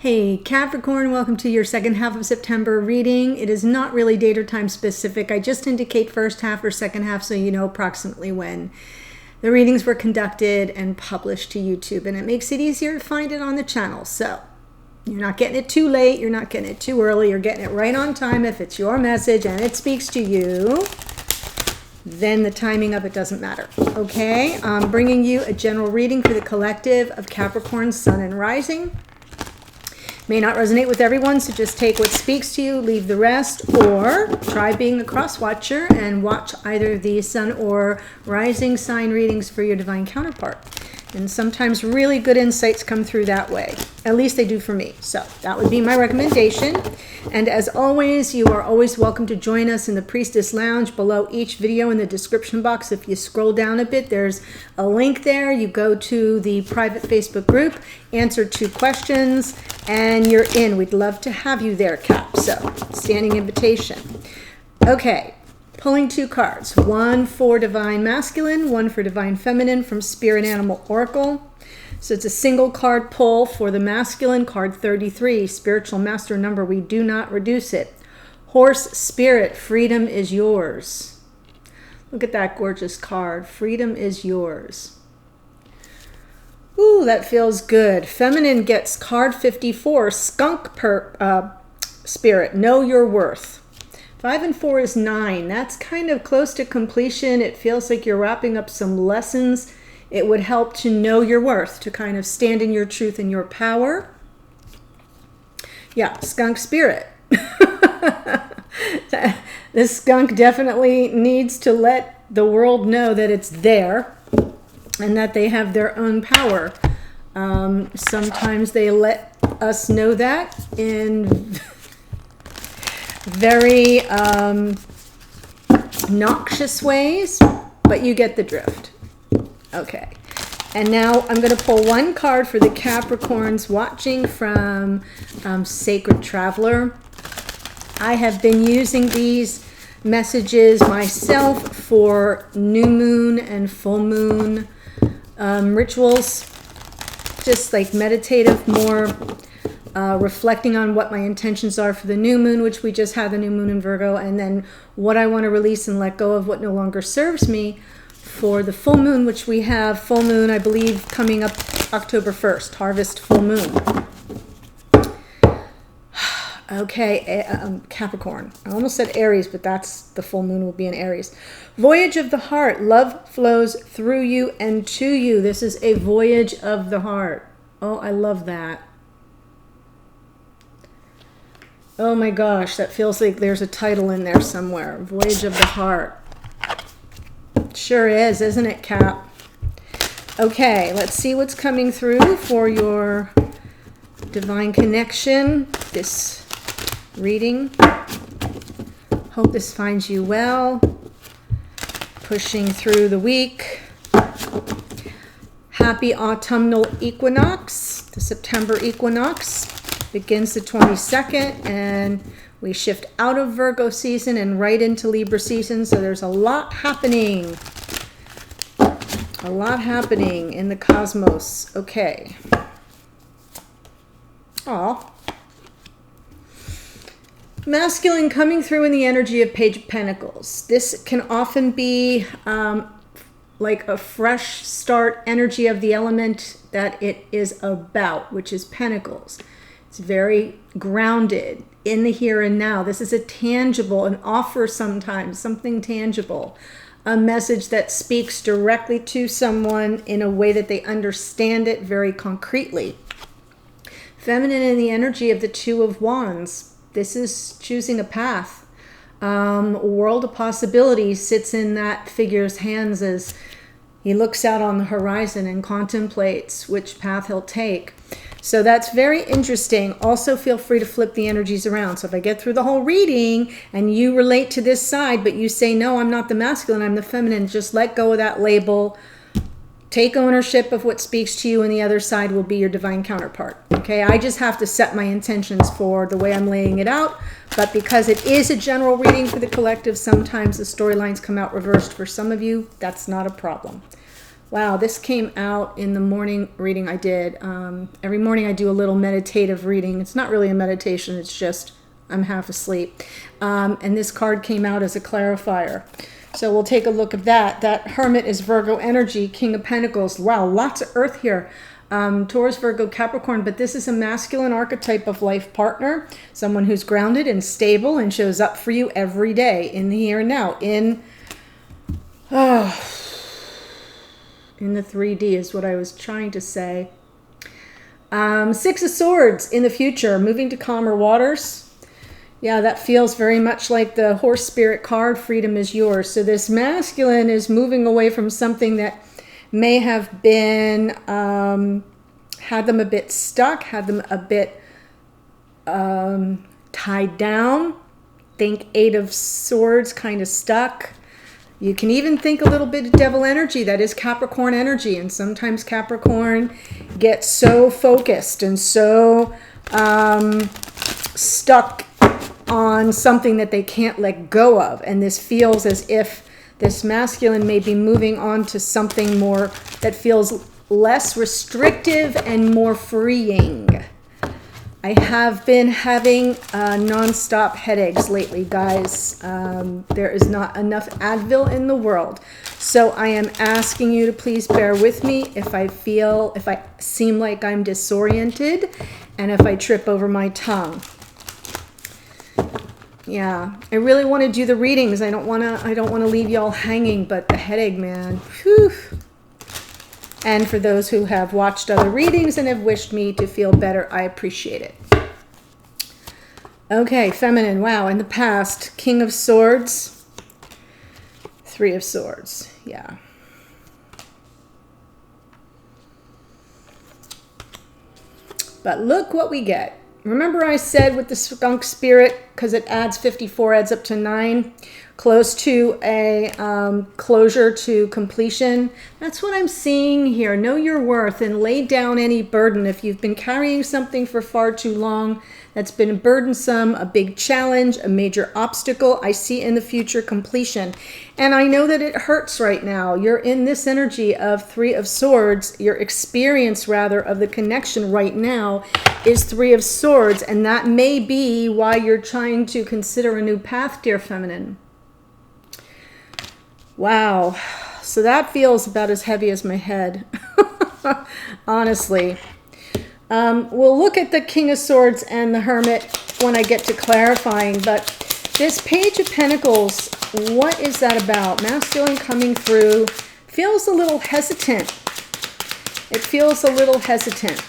Hey Capricorn, welcome to your second half of September reading. It is not really date or time specific. I just indicate first half or second half so you know approximately when the readings were conducted and published to YouTube. And it makes it easier to find it on the channel. So you're not getting it too late. You're not getting it too early. You're getting it right on time. If it's your message and it speaks to you, then the timing of it doesn't matter. Okay, I'm bringing you a general reading for the collective of Capricorn, Sun and Rising. May not resonate with everyone, so just take what speaks to you, leave the rest, or try being a cross watcher and watch either the Sun or Rising sign readings for your divine counterpart. And sometimes really good insights come through that way. At least they do for me. So that would be my recommendation. And as always, you are always welcome to join us in the Priestess Lounge below each video in the description box. If you scroll down a bit, there's a link there. You go to the private Facebook group, answer 2 questions, and you're in. We'd love to have you there, Cap. So standing invitation. Okay. Pulling 2 cards, one for Divine Masculine, one for Divine Feminine from Spirit Animal Oracle. So it's a single card pull for the masculine, card 33, spiritual master number. We do not reduce it. Horse Spirit, freedom is yours. Look at that gorgeous card. Freedom is yours. Ooh, that feels good. Feminine gets card 54, Skunk Spirit, know your worth. 5 and 4 is 9. That's kind of close to completion. It feels like you're wrapping up some lessons. It would help to know your worth, to kind of stand in your truth and your power. Yeah, skunk spirit. This skunk definitely needs to let the world know that it's there and that they have their own power. Sometimes they let us know that in very noxious ways, but you get the drift. Okay, and now I'm going to pull 1 card for the Capricorns watching from Sacred Traveler. I have been using these messages myself for new moon and full moon rituals, just like meditative, more reflecting on what my intentions are for the new moon, which we just had the new moon in Virgo, and then what I want to release and let go of what no longer serves me for the full moon, which we have full moon, I believe, coming up October 1st, harvest full moon. Okay, Capricorn. I almost said Aries, but that's the full moon will be in Aries. Voyage of the heart. Love flows through you and to you. This is a voyage of the heart. Oh, I love that. Oh my gosh, that feels like there's a title in there somewhere. Voyage of the Heart. Sure is, isn't it, Cap? Okay, let's see what's coming through for your divine connection, this reading. Hope this finds you well. Pushing through the week. Happy autumnal equinox, the September equinox. Begins the 22nd, and we shift out of Virgo season and right into Libra season. So there's a lot happening. A lot happening in the cosmos. Okay. Aw. Masculine coming through in the energy of Page of Pentacles. This can often be like a fresh start energy of the element that it is about, which is Pentacles. It's very grounded in the here and now. This is a tangible, an offer sometimes, something tangible. A message that speaks directly to someone in a way that they understand it very concretely. Feminine in the energy of the 2 of Wands. This is choosing a path. A world of possibilities sits in that figure's hands as he looks out on the horizon and contemplates which path he'll take. So that's very interesting. Also feel free to flip the energies around. So if I get through the whole reading and you relate to this side, but you say, no, I'm not the masculine, I'm the feminine, just let go of that label. Take ownership of what speaks to you, and the other side will be your divine counterpart. Okay, I just have to set my intentions for the way I'm laying it out. But because it is a general reading for the collective, sometimes the storylines come out reversed for some of you. That's not a problem. Wow, this came out in the morning reading I did. Every morning I do a little meditative reading. It's not really a meditation, it's just I'm half asleep. And this card came out as a clarifier. So we'll take a look at that. That Hermit is Virgo energy, King of Pentacles. Wow, lots of earth here. Taurus, Virgo, Capricorn, but this is a masculine archetype of life partner, someone who's grounded and stable and shows up for you every day in the here and now. In the 3D is what I was trying to say. Six of Swords in the future, moving to calmer waters. Yeah, that feels very much like the horse spirit card, freedom is yours. So this masculine is moving away from something that may have been, had them a bit stuck, had them a bit tied down. Think Eight of Swords, kind of stuck. You can even think a little bit of devil energy. That is Capricorn energy. And sometimes Capricorn gets so focused and so stuck on something that they can't let go of. And this feels as if this masculine may be moving on to something more that feels less restrictive and more freeing. I have been having non-stop headaches lately, guys. There is not enough Advil in the world. So I am asking you to please bear with me if I seem like I'm disoriented and if I trip over my tongue. Yeah, I really want to do the readings. I don't want to leave y'all hanging, but the headache, man. Whew. And for those who have watched other readings and have wished me to feel better, I appreciate it. Okay, feminine. Wow, in the past, King of Swords, Three of Swords. Yeah. But look what we get. Remember I said with the skunk spirit, because it adds 54, adds up to 9, close to a closure to completion. That's what I'm seeing here. Know your worth and lay down any burden. If you've been carrying something for far too long, that's been burdensome, a big challenge, a major obstacle, I see in the future completion. And I know that it hurts right now. You're in this energy of Three of Swords. Your experience, rather, of the connection right now is Three of Swords. And that may be why you're trying to consider a new path, dear feminine. Wow. So that feels about as heavy as my head. Honestly. We'll look at the King of Swords and the Hermit when I get to clarifying, but this Page of Pentacles, what is that about? Masculine coming through, feels a little hesitant. It feels a little hesitant.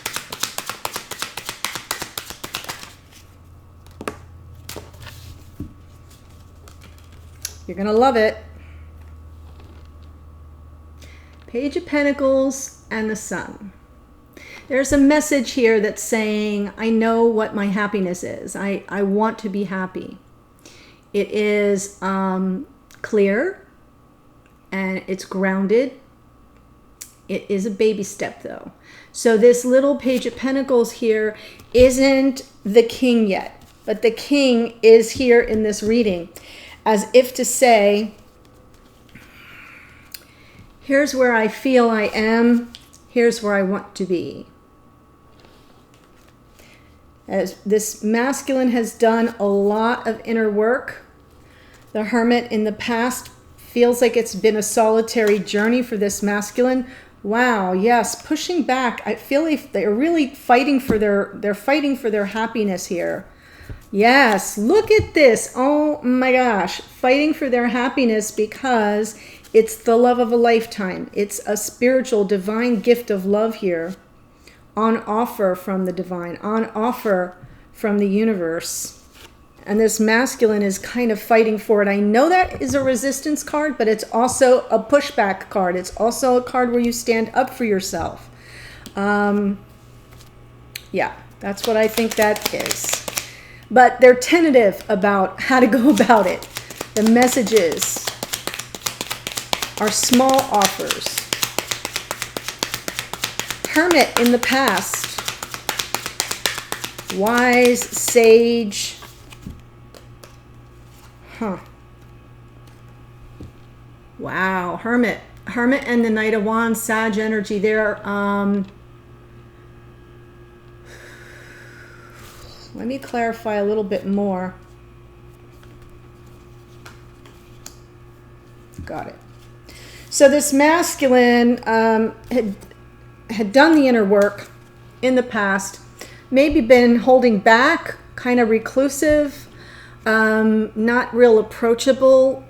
You're going to love it. Page of Pentacles and the Sun. There's a message here that's saying, I know what my happiness is. I want to be happy. It is clear and it's grounded. It is a baby step though. So this little Page of Pentacles here isn't the king yet, but the king is here in this reading, as if to say, here's where I feel I am. Here's where I want to be. As this masculine has done a lot of inner work. The Hermit in the past feels like it's been a solitary journey for this masculine. Wow, yes, pushing back. I feel like they're really fighting for their happiness here. Yes, look at this. Oh my gosh, fighting for their happiness because it's the love of a lifetime. It's a spiritual, divine gift of love here on offer from the divine, on offer from the universe. And this masculine is kind of fighting for it. I know that is a resistance card, but it's also a pushback card. It's also a card where you stand up for yourself. Yeah, that's what I think that is. But they're tentative about how to go about it. The messages are small offers. Hermit in the past, wise, sage. Wow, Hermit. Hermit and the Knight of Wands, Sag energy there. Let me clarify a little bit more. Got it. So this masculine had done the inner work in the past, maybe been holding back, kind of reclusive, not real approachable.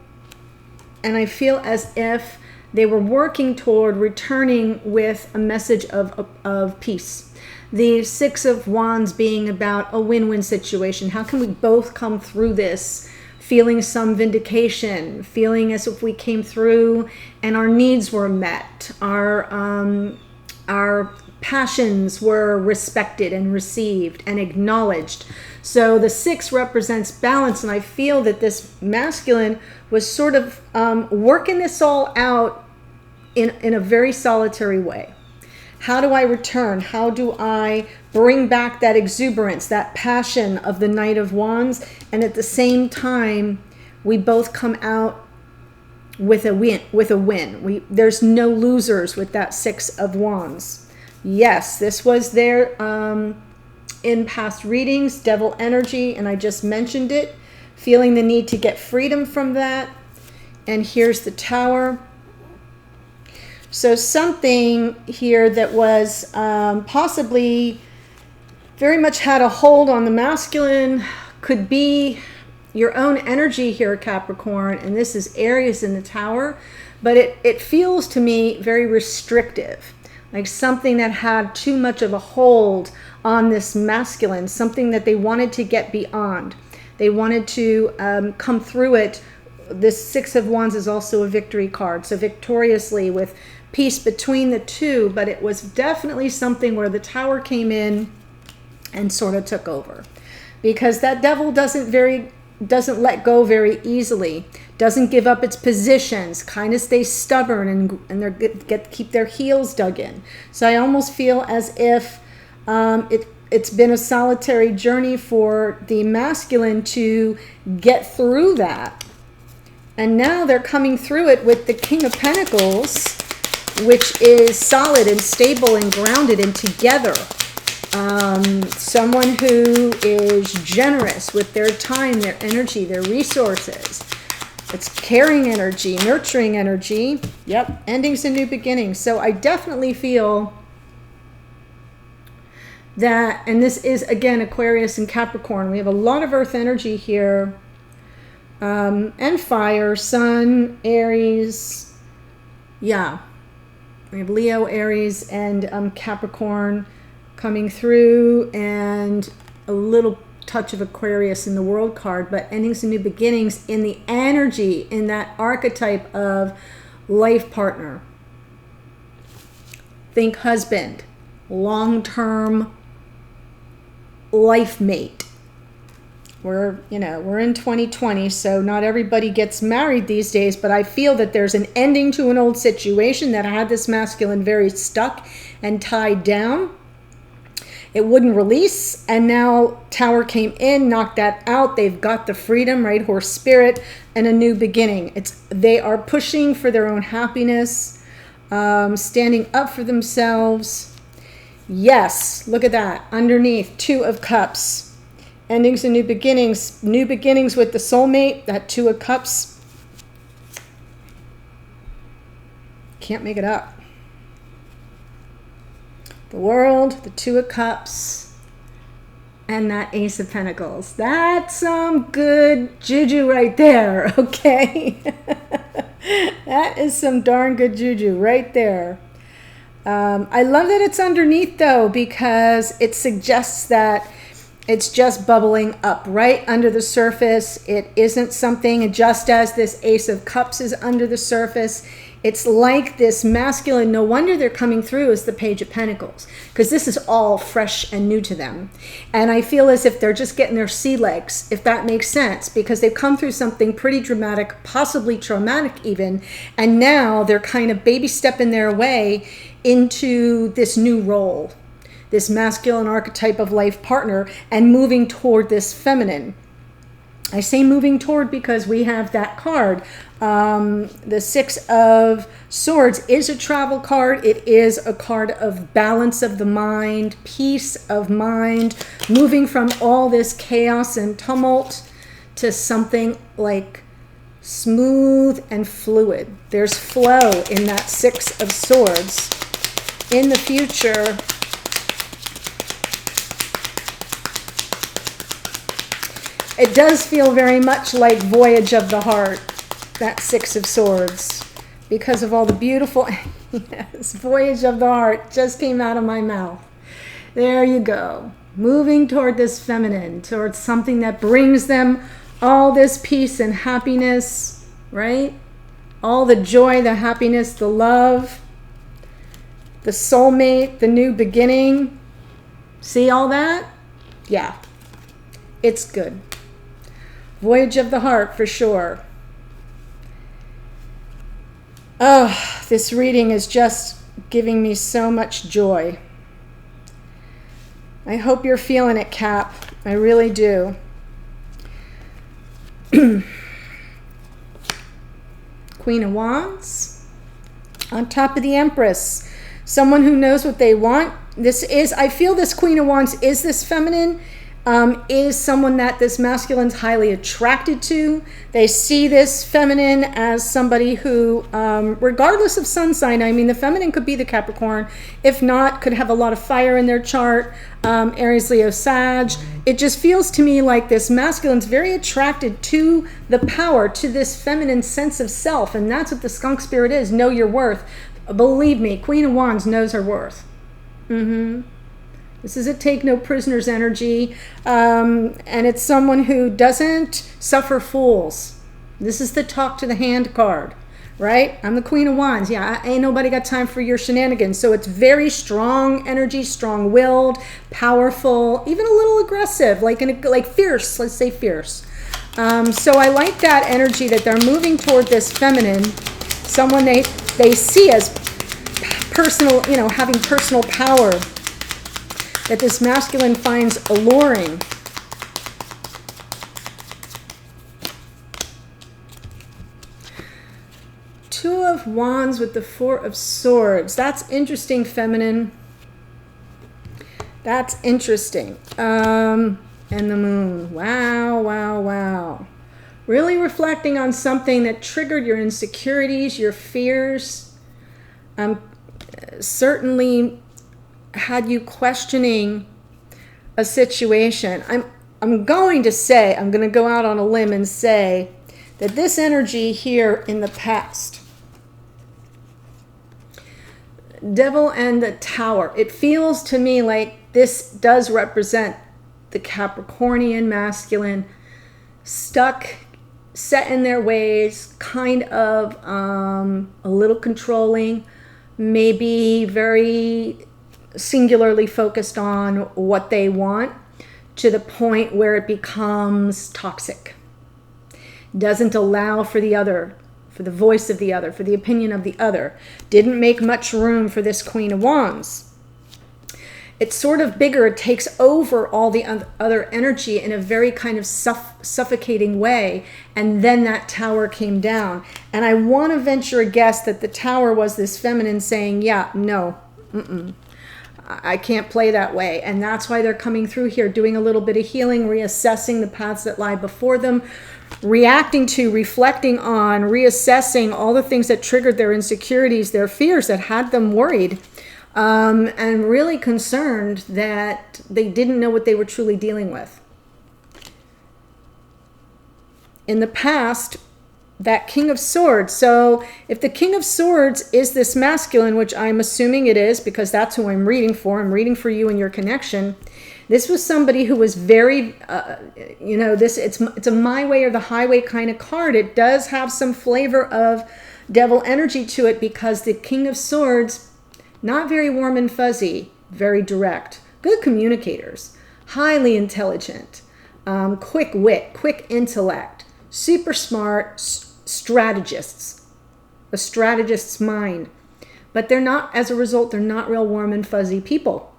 And I feel as if they were working toward returning with a message of peace. The Six of Wands being about a win-win situation. How can we both come through this feeling some vindication, feeling as if we came through and our needs were met, our passions were respected and received and acknowledged. So the 6 represents balance, and I feel that this masculine was sort of working this all out in a very solitary way. How do I return? How do I bring back that exuberance, that passion of the Knight of Wands, and at the same time, we both come out with a win. There's no losers with that 6 of Wands. Yes, this was there in past readings, devil energy, and I just mentioned it, feeling the need to get freedom from that. And here's the Tower. So something here that was possibly very much had a hold on the masculine could be your own energy here, Capricorn, and this is Aries in the Tower, but it feels to me very restrictive, like something that had too much of a hold on this masculine, something that they wanted to get beyond. They wanted to come through it. This 6 of Wands is also a victory card, so victoriously with peace between the two, but it was definitely something where the Tower came in and sort of took over, because that devil doesn't let go very easily, doesn't give up its positions, kind of stays stubborn, and they keep their heels dug in. So I almost feel as if it's been a solitary journey for the masculine to get through that, and now they're coming through it with the King of Pentacles, which is solid and stable and grounded and together. Someone who is generous with their time, their energy, their resources. It's caring energy, nurturing energy. Yep, endings and new beginnings. So I definitely feel that, and this is, again, Aquarius and Capricorn. We have a lot of earth energy here, and fire, Sun, Aries. Yeah. We have Leo, Aries, and Capricorn coming through, and a little touch of Aquarius in the World card, but endings and new beginnings in the energy, in that archetype of life partner. Think husband, long-term life mate. We're in 2020, so not everybody gets married these days, but I feel that there's an ending to an old situation that had this masculine very stuck and tied down. It wouldn't release, and now Tower came in, knocked that out. They've got the freedom, right? Horse spirit, and a new beginning. They are pushing for their own happiness, standing up for themselves. Yes, look at that. Underneath, 2 of Cups. Endings and new beginnings with the soulmate, that 2 of Cups. Can't make it up. The World, the 2 of Cups, and that Ace of Pentacles. That's some good juju right there, okay? That is some darn good juju right there. I love that it's underneath, though, because it suggests that it's just bubbling up right under the surface. It isn't something, just as this Ace of Cups is under the surface, it's like this masculine, no wonder they're coming through as the Page of Pentacles, because this is all fresh and new to them. And I feel as if they're just getting their sea legs, if that makes sense, because they've come through something pretty dramatic, possibly traumatic even, and now they're kind of baby stepping their way into this new role, this masculine archetype of life partner, and moving toward this feminine. I say moving toward because we have that card. The Six of Swords is a travel card. It is a card of balance of the mind, peace of mind, moving from all this chaos and tumult to something like smooth and fluid. There's flow in that Six of Swords. In the future, it does feel very much like Voyage of the Heart, that Six of Swords, because of all the beautiful, yes, Voyage of the Heart just came out of my mouth. There you go. Moving toward this feminine, towards something that brings them all this peace and happiness, right? All the joy, the happiness, the love, the soulmate, the new beginning. See all that? Yeah, it's good. Voyage of the Heart for sure. Oh, this reading is just giving me so much joy. I hope you're feeling it, Cap. I really do. Queen of Wands. On top of the Empress. Someone who knows what they want. I feel this Queen of Wands is this feminine. Is someone that this masculine's highly attracted to. They see this feminine as somebody who, regardless of sun sign, I mean, the feminine could be the Capricorn. If not, could have a lot of fire in their chart. Aries, Leo, Sag. It just feels to me like this masculine's very attracted to the power, to this feminine sense of self. And that's what the skunk spirit is. Know your worth. Believe me, Queen of Wands knows her worth. This is a take no prisoners energy, and it's someone who doesn't suffer fools. This is the talk to the hand card, right? I'm the Queen of Wands. Yeah, ain't nobody got time for your shenanigans. So it's very strong energy, strong-willed, powerful, even a little aggressive, like fierce. Let's say fierce. So I like that energy that they're moving toward this feminine, someone they see as personal, having personal power, that this masculine finds alluring. Two of Wands with the Four of Swords. That's interesting, feminine. That's interesting. And the Moon. Wow, wow, wow. Really reflecting on something that triggered your insecurities, your fears. Certainly had you questioning a situation. I'm going to go out on a limb and say that this energy here in the past, Devil and the Tower, it feels to me like this does represent the Capricornian masculine, stuck, set in their ways, kind of a little controlling, maybe very singularly focused on what they want, to the point where it becomes toxic. Doesn't allow for the other, for the voice of the other, for the opinion of the other. Didn't make much room for this Queen of Wands. It's sort of bigger. It takes over all the other energy in a very kind of suffocating way. And then that Tower came down. And I want to venture a guess that the Tower was this feminine saying, yeah, no, I can't play that way. And that's why they're coming through here, doing a little bit of healing, reassessing the paths that lie before them, reacting to, reflecting on, reassessing all the things that triggered their insecurities, their fears that had them worried, and really concerned that they didn't know what they were truly dealing with. In the past, that King of Swords. So if the King of Swords is this masculine, which I'm assuming it is because that's who I'm reading for. I'm reading for you and your connection. This was somebody who was very, it's a my way or the highway kind of card. It does have some flavor of devil energy to it because the King of Swords, not very warm and fuzzy, very direct, good communicators, highly intelligent, quick wit, quick intellect, super smart strategists, a strategist's mind. But they're not, as a result, they're not real warm and fuzzy people.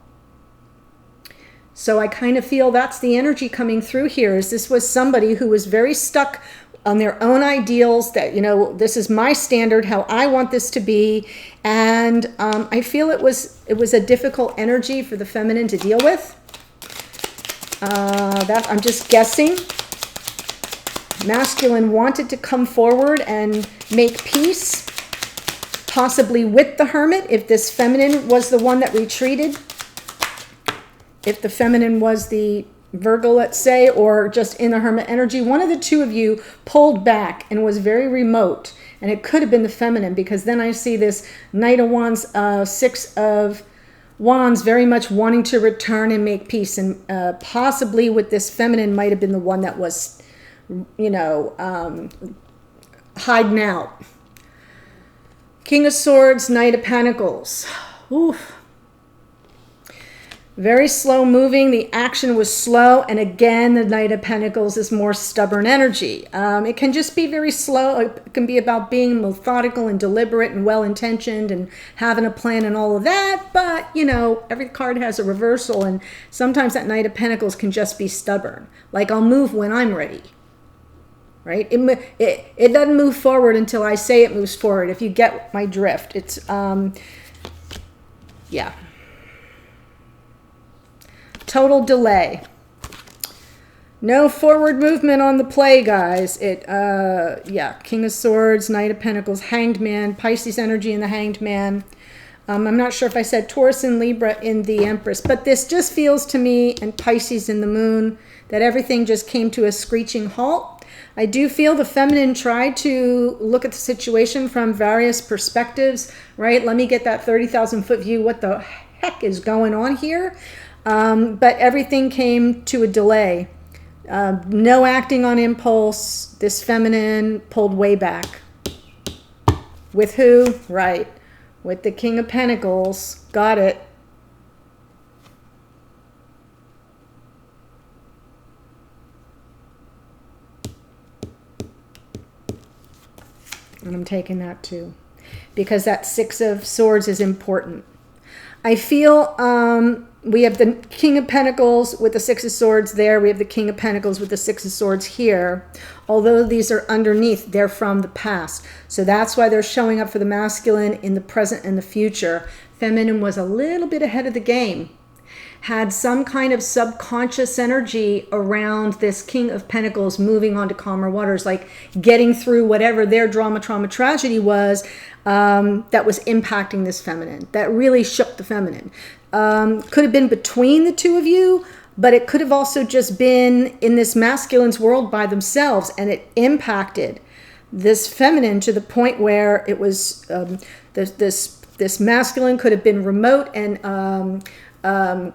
So I kind of feel that's the energy coming through here, is this was somebody who was very stuck on their own ideals, that, you know, this is my standard, how I want this to be. And I feel it was a difficult energy for the feminine to deal with. That I'm just guessing. Masculine wanted to come forward and make peace, possibly with the Hermit, if this feminine was the one that retreated. If the feminine was the Virgo, let's say, or just in the Hermit energy, one of the two of you pulled back and was very remote. And it could have been the feminine, because then I see this Knight of Wands, Six of Wands, very much wanting to return and make peace. And possibly with this feminine might have been the one that was, you know, hiding out. King of Swords, Knight of Pentacles. Oof. Very slow moving. The action was slow. And again, the Knight of Pentacles is more stubborn energy. It can just be very slow. It can be about being methodical and deliberate and well-intentioned and having a plan and all of that. But, you know, every card has a reversal. And sometimes that Knight of Pentacles can just be stubborn. Like, I'll move when I'm ready. Right? It doesn't move forward until I say it moves forward. If you get my drift. It's, yeah. Total delay. No forward movement on the play, guys. Yeah, King of Swords, Knight of Pentacles, Hanged Man, Pisces energy in the Hanged Man. I'm not sure if I said Taurus and Libra in the Empress, but this just feels to me, and Pisces in the Moon, that everything just came to a screeching halt. I do feel the feminine tried to look at the situation from various perspectives, right? Let me get that 30,000 foot view. What the heck is going on here? But everything came to a delay. No acting on impulse. This feminine pulled way back. With who? Right. With the King of Pentacles. Got it. And I'm taking that too, because that Six of Swords is important. I feel we have the King of Pentacles with the Six of Swords there. We have the King of Pentacles with the Six of Swords here. Although these are underneath, they're from the past. So that's why they're showing up for the masculine in the present and the future. Feminine was a little bit ahead of the game. Had some kind of subconscious energy around this King of Pentacles moving on to calmer waters, like getting through whatever their drama, trauma, tragedy was, that was impacting this feminine, that really shook the feminine. Could have been between the two of you, but it could have also just been in this masculine's world by themselves, and it impacted this feminine to the point where it was this masculine could have been remote and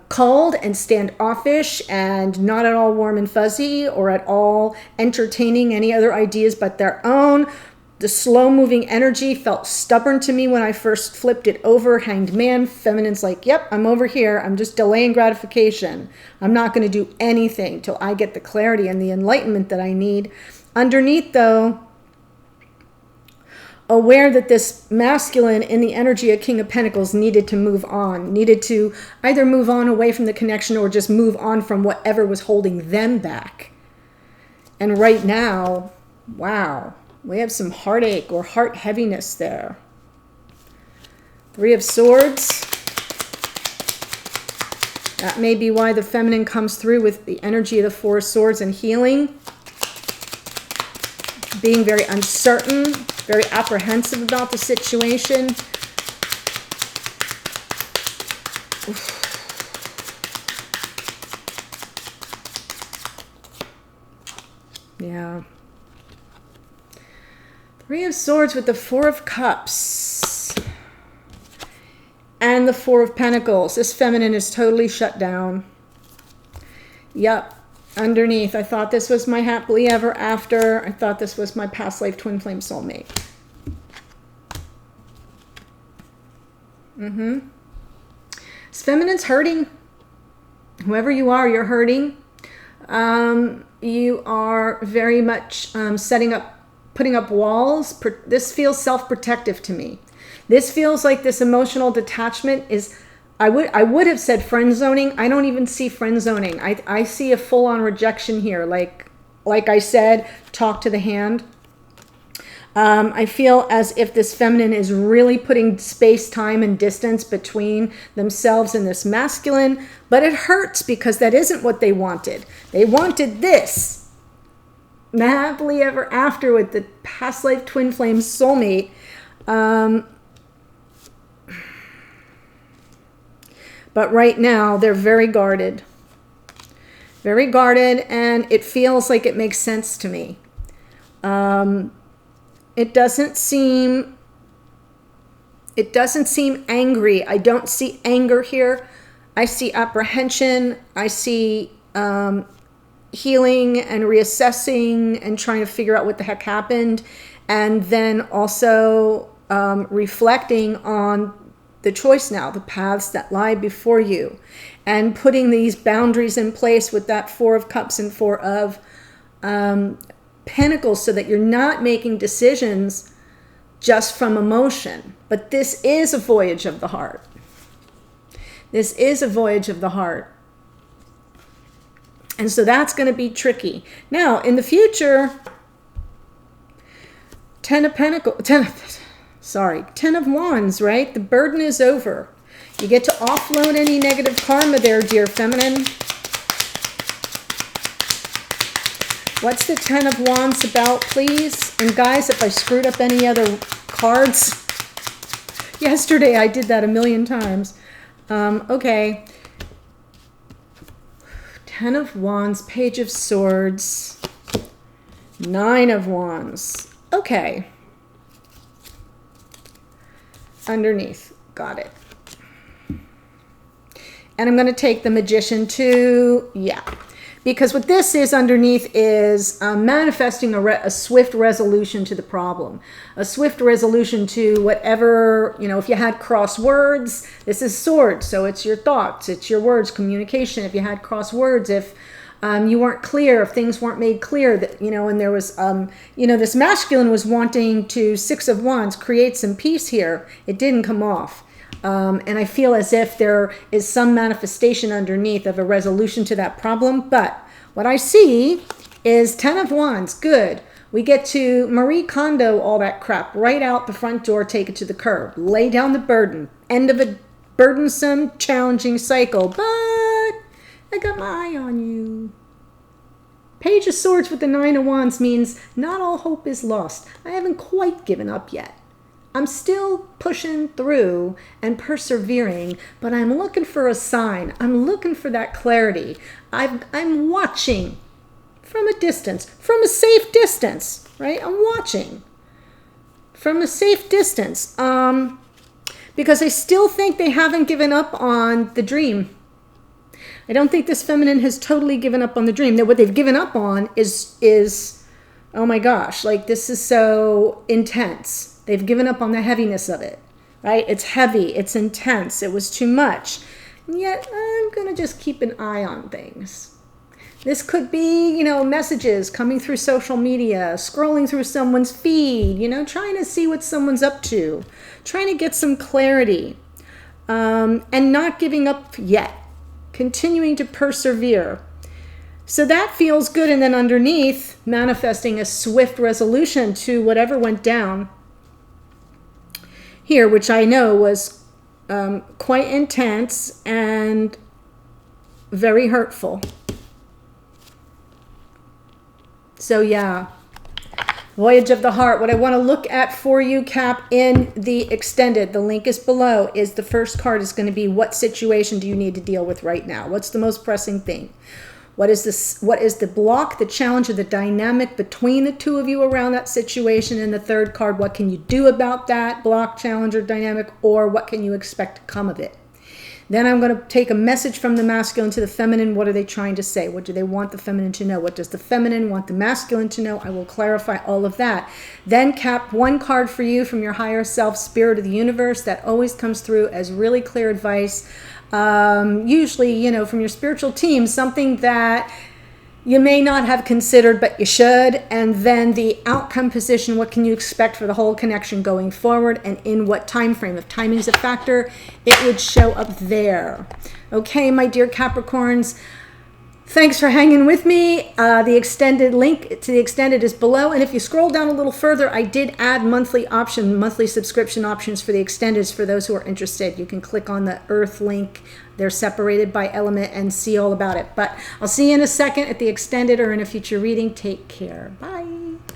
cold and standoffish and not at all warm and fuzzy or at all entertaining any other ideas but their own. The slow-moving energy felt stubborn to me when I first flipped it over. Hanged Man. Feminine's like, yep, I'm over here. I'm just delaying gratification. I'm not going to do anything till I get the clarity and the enlightenment that I need. Underneath, though, aware that this masculine in the energy of King of Pentacles needed to move on. Needed to either move on away from the connection or just move on from whatever was holding them back. And right now, wow. We have some heartache or heart heaviness there. Three of Swords. That may be why the feminine comes through with the energy of the Four of Swords and healing. Being very uncertain, very apprehensive about the situation. Yeah. Three of Swords with the Four of Cups and the Four of Pentacles. This feminine is totally shut down. Yep. Underneath, I thought this was my happily ever after. I thought this was my past life twin flame soulmate. This feminine's hurting. Whoever you are, you're hurting. You are very much putting up walls. This feels self-protective to me. This feels like this emotional detachment is I would have said friend zoning. I don't even see friend zoning. I see a full-on rejection here. Like I said, talk to the hand. I feel as if this feminine is really putting space, time, and distance between themselves and this masculine, but it hurts because that isn't what they wanted. They wanted this. Happily ever after with the past life twin flame soulmate. But right now, they're very guarded. Very guarded, and it feels like it makes sense to me. It doesn't seem angry. I don't see anger here. I see apprehension. I see healing and reassessing and trying to figure out what the heck happened. And then also reflecting on the choice now, the paths that lie before you, and putting these boundaries in place with that Four of Cups and Four of Pentacles, so that you're not making decisions just from emotion. But this is a voyage of the heart. This is a voyage of the heart. And so that's going to be tricky. Now, in the future, Ten of Wands, right? The burden is over. You get to offload any negative karma there, dear feminine. What's the Ten of Wands about, please? And guys, if I screwed up any other cards, yesterday I did that a million times. Okay. Ten of Wands, Page of Swords, Nine of Wands. Okay. Underneath. Got it. And I'm going to take the Magician too. Yeah. Because what this is underneath is manifesting a swift resolution to the problem. A swift resolution to whatever, if you had cross words, this is swords. So it's your thoughts, it's your words, communication. If you had cross words, if you weren't clear, if things weren't made clear, that, and there was, this masculine was wanting to, Six of Wands, create some peace here. It didn't come off. And I feel as if there is some manifestation underneath of a resolution to that problem. But what I see is Ten of Wands. Good. We get to Marie Kondo all that crap right out the front door, take it to the curb. Lay down the burden. End of a burdensome, challenging cycle. But I got my eye on you. Page of Swords with the Nine of Wands means not all hope is lost. I haven't quite given up yet. I'm still pushing through and persevering, but I'm looking for a sign. I'm looking for that clarity. I'm watching from a distance, from a safe distance, right? I'm watching from a safe distance because I still think they haven't given up on the dream. I don't think this feminine has totally given up on the dream. Now, what they've given up on is oh my gosh, like this is so intense. They've given up on the heaviness of it, right? It's heavy, it's intense, it was too much. And yet, I'm going to just keep an eye on things. This could be, messages coming through social media, scrolling through someone's feed, trying to see what someone's up to, trying to get some clarity, and not giving up yet, continuing to persevere. So that feels good. And then underneath, manifesting a swift resolution to whatever went down here, which I know was quite intense and very hurtful. So yeah, Voyage of the Heart. What I want to look at for you, Cap, in the extended, the link is below, is the first card is going to be what situation do you need to deal with right now? What's the most pressing thing? What is this? What is the block, the challenge, or the dynamic between the two of you around that situation? And the third card, what can you do about that block, challenge, or dynamic, or what can you expect to come of it? Then I'm going to take a message from the masculine to the feminine. What are they trying to say? What do they want the feminine to know? What does the feminine want the masculine to know? I will clarify all of that. Then, Cap, one card for you from your higher self, spirit of the universe. That always comes through as really clear advice. Usually, from your spiritual team, something that you may not have considered, but you should. And then the outcome position, what can you expect for the whole connection going forward, and in what time frame? If timing is a factor, it would show up there. Okay, my dear Capricorns, thanks for hanging with me. The extended link to the extended is below. And if you scroll down a little further, I did add monthly subscription options for the extendeds for those who are interested. You can click on the Earth link. They're separated by element and see all about it. But I'll see you in a second at the extended or in a future reading. Take care. Bye.